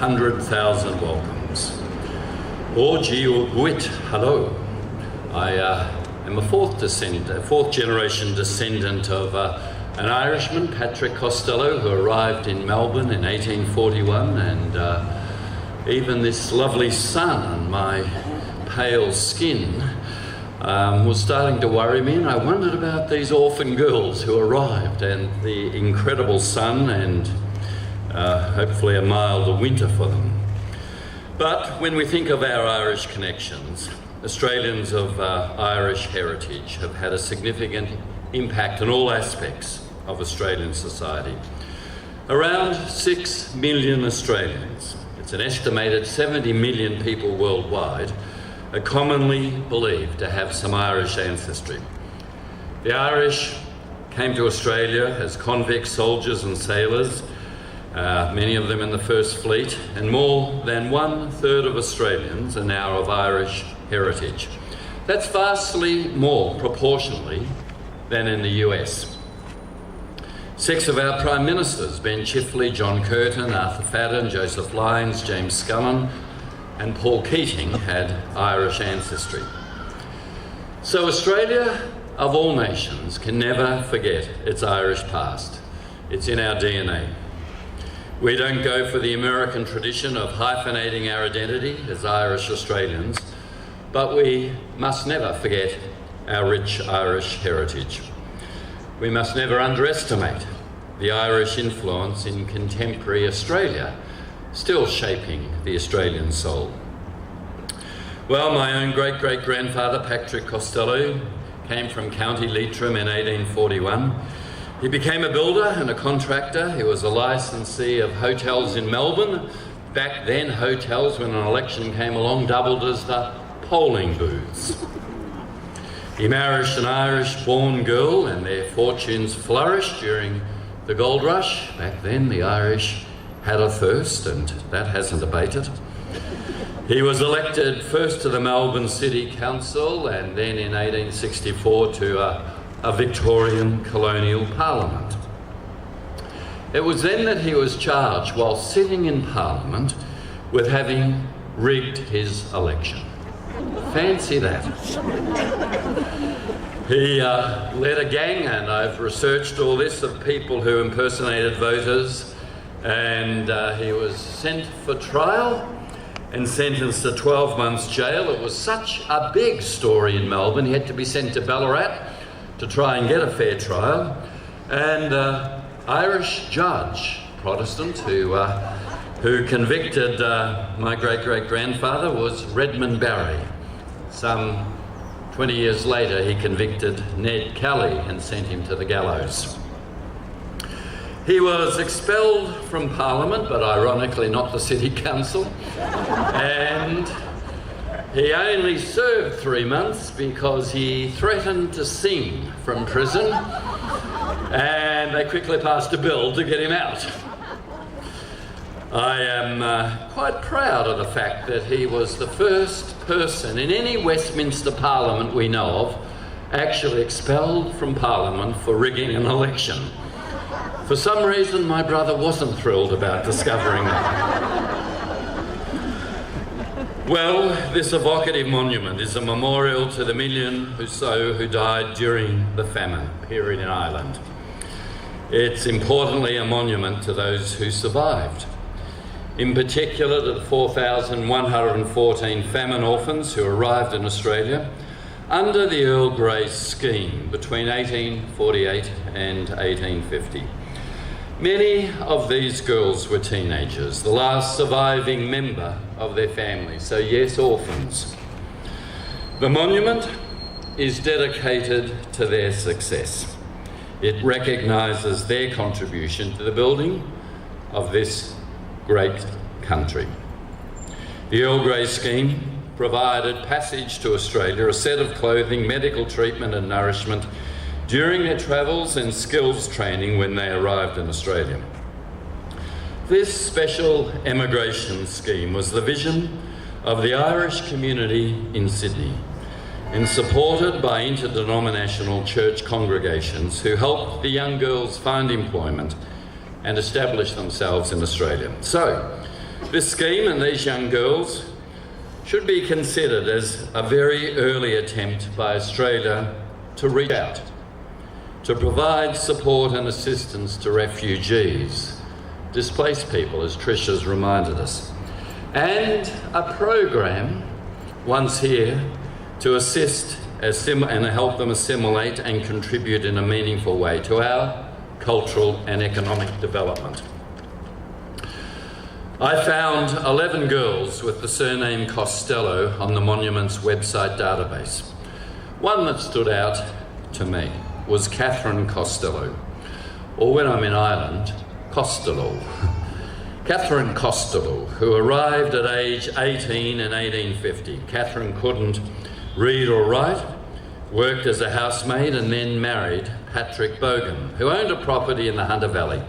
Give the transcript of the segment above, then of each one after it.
100,000 welcomes. Or Gwit, hello. I am a fourth generation descendant of an Irishman, Patrick Costello, who arrived in Melbourne in 1841, and even this lovely sun on my pale skin was starting to worry me, and I wondered about these orphan girls who arrived and the incredible sun and hopefully a milder winter for them. But when we think of our Irish connections, Australians of Irish heritage have had a significant impact on all aspects of Australian society. Around 6 million Australians, it's an estimated 70 million people worldwide, are commonly believed to have some Irish ancestry. The Irish came to Australia as convict soldiers and sailors, many of them in the First Fleet, and more than 1/3 of Australians are now of Irish heritage. That's vastly more proportionally than in the US. 6 of our Prime Ministers, Ben Chifley, John Curtin, Arthur Fadden, Joseph Lyons, James Scullin, and Paul Keating had Irish ancestry. So Australia, of all nations, can never forget its Irish past. It's in our DNA. We don't go for the American tradition of hyphenating our identity as Irish Australians, but we must never forget our rich Irish heritage. We must never underestimate the Irish influence in contemporary Australia, still shaping the Australian soul. Well, my own great-great-grandfather, Patrick Costello, came from County Leitrim in 1841. He became a builder and a contractor. He was a licensee of hotels in Melbourne. Back then, hotels, when an election came along, doubled as the polling booths. He married an Irish-born girl, and their fortunes flourished during the gold rush. Back then, the Irish had a thirst, and that hasn't abated. He was elected first to the Melbourne City Council, and then in 1864 to a Victorian colonial parliament. It was then that he was charged, while sitting in parliament, with having rigged his election. Fancy that. He led a gang, and I've researched all this, of people who impersonated voters, and he was sent for trial and sentenced to 12 months jail. It was such a big story in Melbourne, he had to be sent to Ballarat to try and get a fair trial. And Irish judge, Protestant, who convicted my great-great-grandfather was Redmond Barry. Some 20 years later, he convicted Ned Kelly and sent him to the gallows. He was expelled from Parliament, but ironically not the City Council, and he only served 3 months because he threatened to sing from prison, and they quickly passed a bill to get him out. I am quite proud of the fact that he was the first person in any Westminster Parliament we know of actually expelled from Parliament for rigging an election. For some reason, my brother wasn't thrilled about discovering that. Well, this evocative monument is a memorial to the million or so who died during the famine period in Ireland. It's importantly a monument to those who survived. In particular, to the 4,114 famine orphans who arrived in Australia under the Earl Grey scheme between 1848 and 1850. Many of these girls were teenagers, the last surviving member of their family, so yes, orphans. The monument is dedicated to their success. It recognises their contribution to the building of this great country. The Earl Grey scheme provided passage to Australia, a set of clothing, medical treatment and nourishment during their travels and skills training when they arrived in Australia. This special emigration scheme was the vision of the Irish community in Sydney and supported by interdenominational church congregations who helped the young girls find employment and establish themselves in Australia. So, This scheme and these young girls should be considered as a very early attempt by Australia to reach out, to provide support and assistance to refugees, displaced people, as Trish has reminded us, and a program once here to assist and help them assimilate and contribute in a meaningful way to our cultural and economic development. I found 11 girls with the surname Costello on the Monument's website database. One that stood out to me was Catherine Costello, or when I'm in Ireland, Costello. Catherine Costello, who arrived at age 18 in 1850. Catherine couldn't read or write, worked as a housemaid, and then married Patrick Bogan, who owned a property in the Hunter Valley.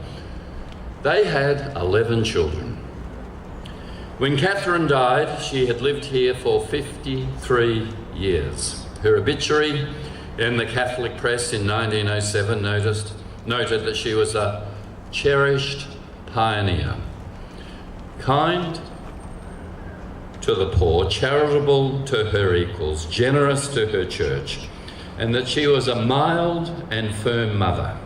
They had 11 children. When Catherine died, she had lived here for 53 years. Her obituary in the Catholic press in 1907 noted that she was a cherished pioneer, kind to the poor, charitable to her equals, generous to her church, and that she was a mild and firm mother.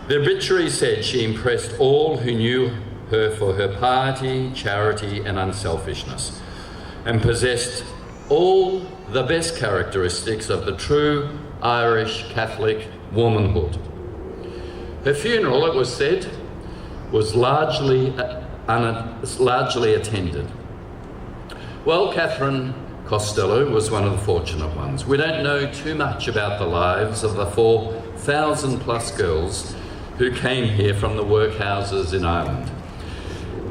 The obituary said she impressed all who knew her for her piety, charity and unselfishness, and possessed all the best characteristics of the true Irish Catholic womanhood. Her funeral, it was said, was largely attended. Well, Catherine Costello was one of the fortunate ones. We don't know too much about the lives of the 4,000 plus girls who came here from the workhouses in Ireland.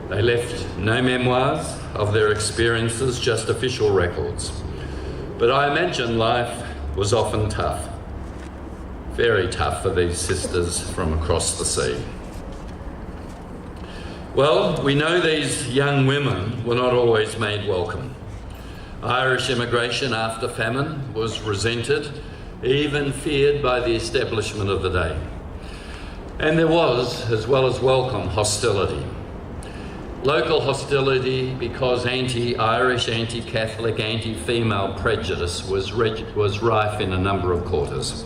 They left no memoirs of their experiences, just official records. But I imagine life was often tough, very tough for these sisters from across the sea. Well, we know these young women were not always made welcome. Irish immigration after famine was resented, even feared by the establishment of the day. And there was, as well as welcome, hostility. Local hostility because anti-Irish, anti-Catholic, anti-female prejudice was rife in a number of quarters.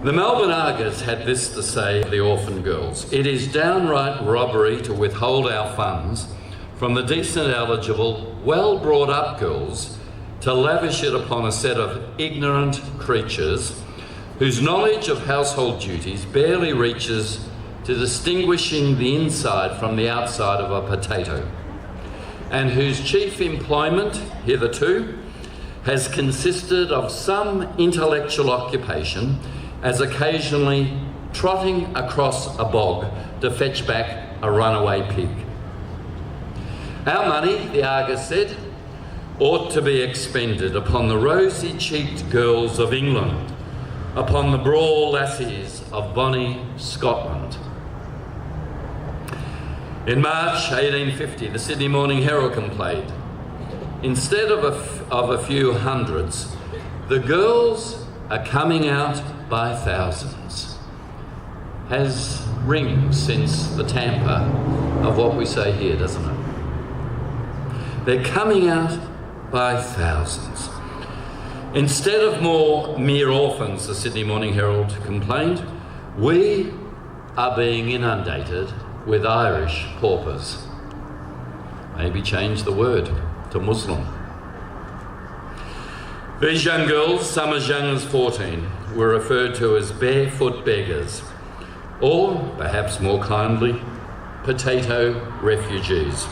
The Melbourne Argus had this to say of the orphan girls: "It is downright robbery to withhold our funds from the decent, eligible, well-brought-up girls to lavish it upon a set of ignorant creatures whose knowledge of household duties barely reaches to distinguishing the inside from the outside of a potato, and whose chief employment hitherto has consisted of some intellectual occupation, as occasionally trotting across a bog to fetch back a runaway pig. Our money," the Argus said, "ought to be expended upon the rosy-cheeked girls of England, upon the braw lassies of bonny Scotland." In March 1850, the Sydney Morning Herald complained, "Instead of a few hundreds, the girls are coming out by thousands." Has rings since the tamper of what we say here, doesn't it? They're coming out by thousands. Instead of more mere orphans, the Sydney Morning Herald complained, we are being inundated with Irish paupers. Maybe change the word to Muslim. These young girls, some as young as 14, were referred to as barefoot beggars, or, perhaps more kindly, potato refugees.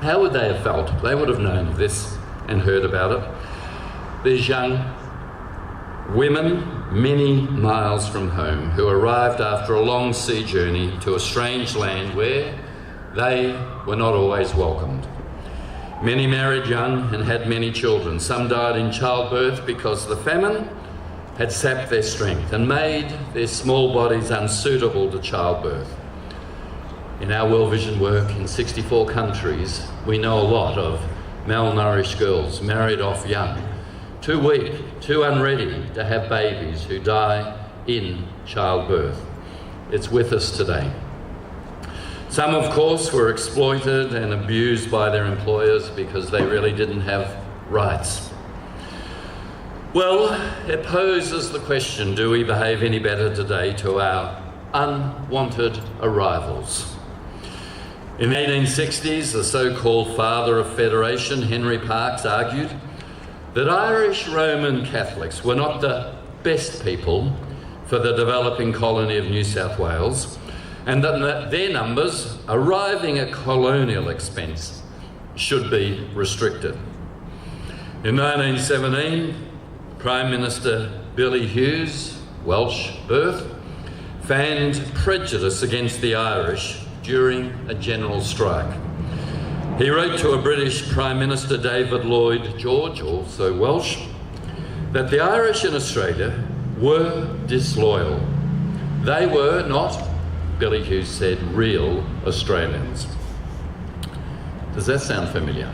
How would they have felt? They would have known of this and heard about it. These young women, many miles from home, who arrived after a long sea journey to a strange land where they were not always welcomed. Many married young and had many children. Some died in childbirth because the famine had sapped their strength and made their small bodies unsuitable to childbirth. In our World Vision work in 64 countries, we know a lot of malnourished girls married off young, too weak, too unready to have babies, who die in childbirth. It's with us today. Some, of course, were exploited and abused by their employers because they really didn't have rights. Well, it poses the question, do we behave any better today to our unwanted arrivals? In the 1860s, the so-called father of federation, Henry Parkes, argued that Irish Roman Catholics were not the best people for the developing colony of New South Wales, and that their numbers arriving at colonial expense should be restricted. In 1917, Prime Minister Billy Hughes, Welsh birth, fanned prejudice against the Irish during a general strike. He wrote to a British Prime Minister, David Lloyd George, also Welsh, that the Irish in Australia were disloyal. They were not, Billy Hughes said, real Australians. Does that sound familiar?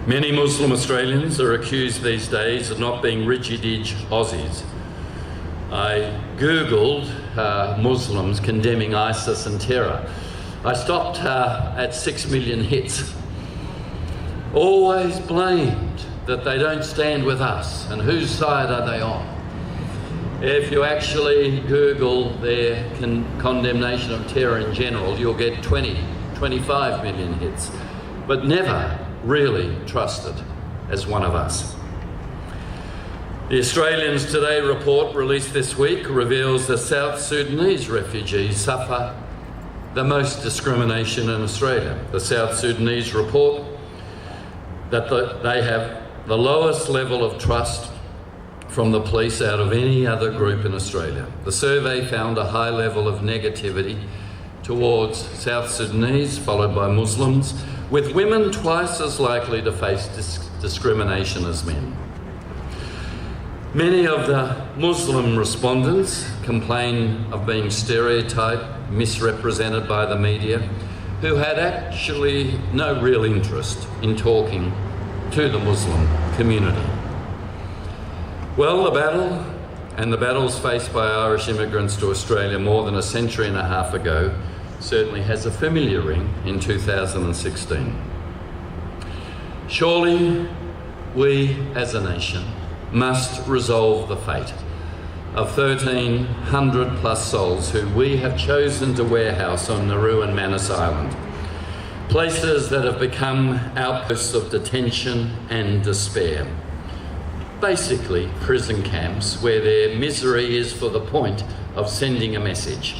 Many Muslim Australians are accused these days of not being Ridgy-Didge Aussies. I googled Muslims condemning ISIS and terror. I stopped at 6 million hits. Always blamed that they don't stand with us, and whose side are they on? If you actually Google their condemnation of terror in general, you'll get 20, 25 million hits, but never really trusted as one of us. The Australians Today report released this week reveals that South Sudanese refugees suffer the most discrimination in Australia. The South Sudanese report that they have the lowest level of trust from the police out of any other group in Australia. The survey found a high level of negativity towards South Sudanese, followed by Muslims, with women twice as likely to face discrimination as men. Many of the Muslim respondents complain of being stereotyped, misrepresented by the media, who had actually no real interest in talking to the Muslim community. Well, the battle and the battles faced by Irish immigrants to Australia more than a century and a half ago certainly has a familiar ring in 2016. Surely we as a nation must resolve the fate of 1,300 plus souls who we have chosen to warehouse on Nauru and Manus Island, places that have become outposts of detention and despair. Basically prison camps where their misery is for the point of sending a message.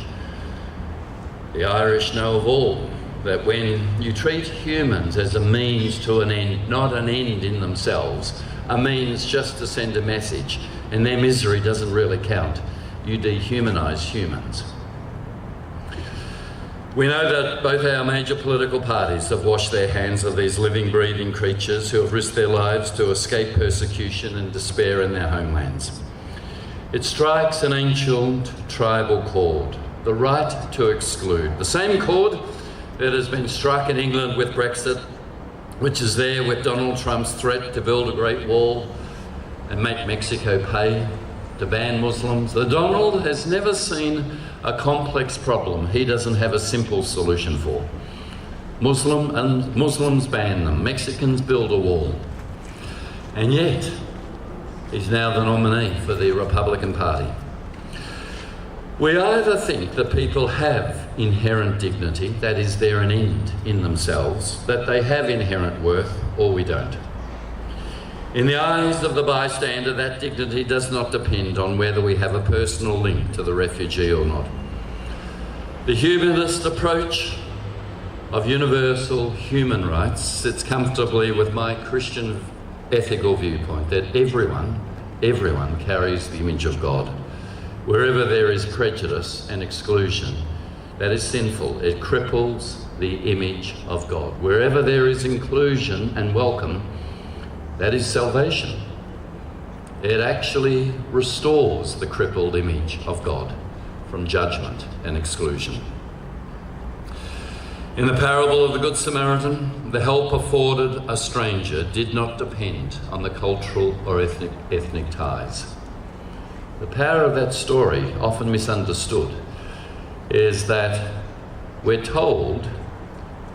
The Irish know of all that when you treat humans as a means to an end, not an end in themselves, a means just to send a message, and their misery doesn't really count, you dehumanise humans. We know that both our major political parties have washed their hands of these living, breathing creatures who have risked their lives to escape persecution and despair in their homelands. It strikes an ancient tribal chord, the right to exclude, the same chord that has been struck in England with Brexit, which is there with Donald Trump's threat to build a Great Wall and make Mexico pay, to ban Muslims. The Donald has never seen a complex problem he doesn't have a simple solution for. Muslims ban them, Mexicans build a wall. And yet, he's now the nominee for the Republican Party. We either think that people have inherent dignity, that is, they're an end in themselves, that they have inherent worth, or we don't. In the eyes of the bystander, that dignity does not depend on whether we have a personal link to the refugee or not. The humanist approach of universal human rights sits comfortably with my Christian ethical viewpoint that everyone carries the image of God. Wherever there is prejudice and exclusion, that is sinful. It cripples the image of God. Wherever there is inclusion and welcome, that is salvation. It actually restores the crippled image of God from judgment and exclusion. In the parable of the Good Samaritan, the help afforded a stranger did not depend on the cultural or ethnic ties. The power of that story, often misunderstood, is that we're told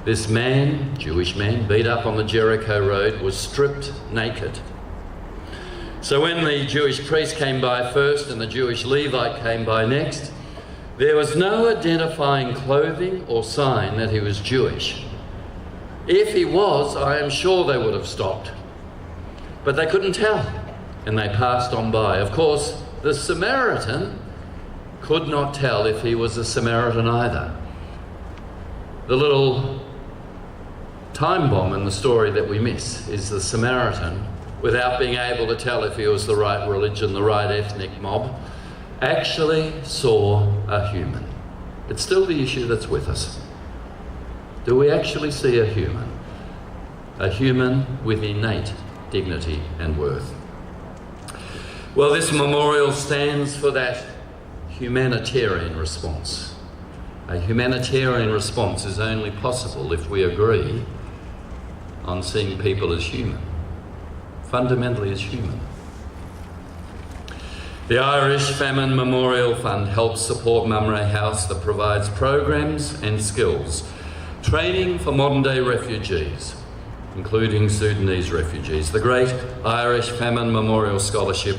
this man, Jewish man, beat up on the Jericho road, was stripped naked. So when the Jewish priest came by first and the Jewish Levite came by next, there was no identifying clothing or sign that he was Jewish. If he was, I am sure they would have stopped. But they couldn't tell, and they passed on by. Of course, the Samaritan could not tell if he was a Samaritan either. The little time bomb in the story that we miss is the Samaritan, without being able to tell if he was the right religion, the right ethnic mob, actually saw a human. It's still the issue that's with us. Do we actually see a human? A human with innate dignity and worth. Well, this memorial stands for that humanitarian response. A humanitarian response is only possible if we agree on seeing people as human, fundamentally as human. The Irish Famine Memorial Fund helps support Mumray House that provides programs and skills, training for modern-day refugees, including Sudanese refugees. The Great Irish Famine Memorial Scholarship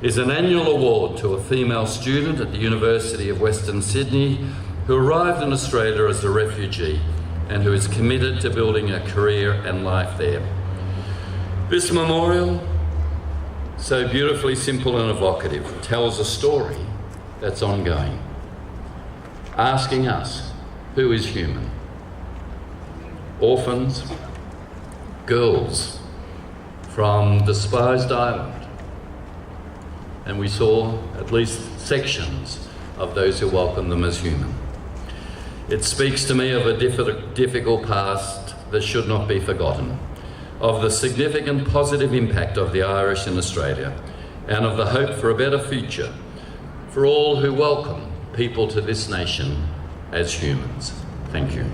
is an annual award to a female student at the University of Western Sydney who arrived in Australia as a refugee and who is committed to building a career and life there. This memorial, so beautifully simple and evocative, tells a story that's ongoing, asking us, who is human? Orphans, girls from despised Ireland, and we saw at least sections of those who welcomed them as human. It speaks to me of a difficult past that should not be forgotten, of the significant positive impact of the Irish in Australia, and of the hope for a better future for all who welcome people to this nation as humans. Thank you.